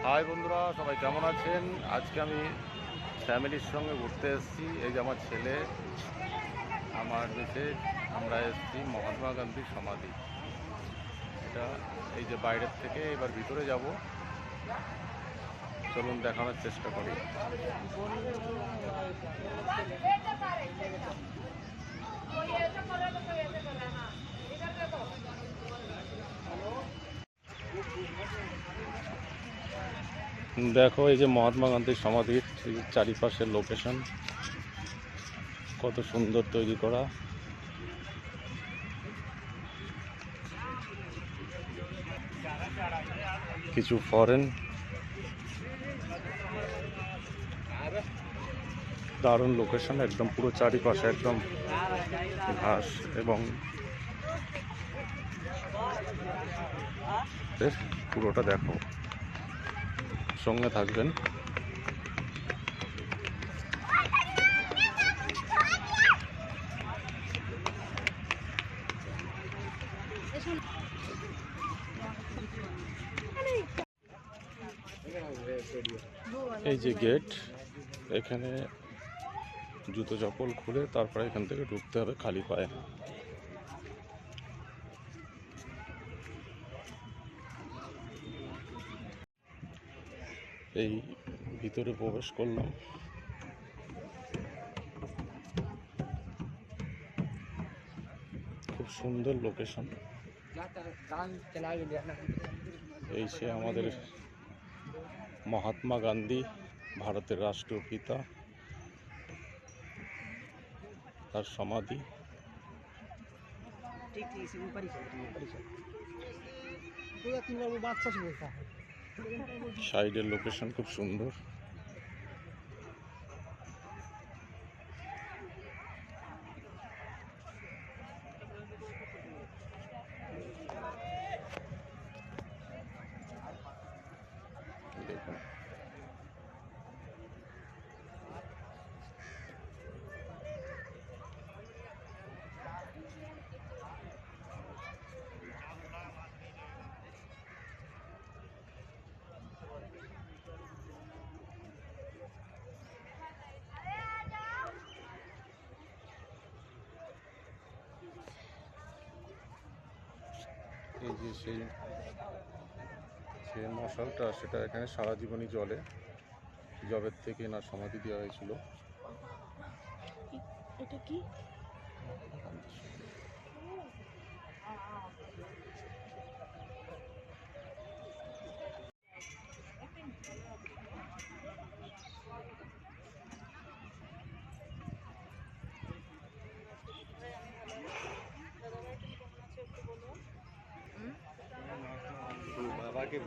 High বন্ধুরা, সবাই কেমন আছেন? আজকে আমি ফ্যামিলির সঙ্গে ঘুরতে এসেছি। এই যে আমার ছেলে, আমার মিসেস, আমরা এসেছি মহাত্মা গান্ধীর সমাধি। এটা এই যে বাইরের থেকে এবার ভিতরে যাব, চলুন দেখানোর চেষ্টা করি। দেখো, এই যে মহাত্মা গান্ধীর সমাধির চারিপাশের লোকেশন কত সুন্দর তৈরি করা। কিছু ফরেন, দারুণ লোকেশন, একদম পুরো চারিপাশে একদম ঘাস এবং পুরোটা দেখো, সঙ্গে থাকবেন। এই যে গেট, এখানে জুতো চপ্পল খুলে তারপরে এখান থেকে ঢুকতে হবে খালি পায়ে। এই ভিতরে প্রবেশ করলাম। খুব সুন্দর লোকেশন। এই সে আমাদের মহাত্মা গান্ধী, ভারতের রাষ্ট্রপিতা, তার সমাধি। সাইডের লোকেশন খুব সুন্দর। দেখুন, এই যে সেই মশালটা, সেটা এখানে সারা জীবনই জ্বলে। জবের থেকে না সমাধি দেওয়া হয়েছিল। এটা কি? বাবাকে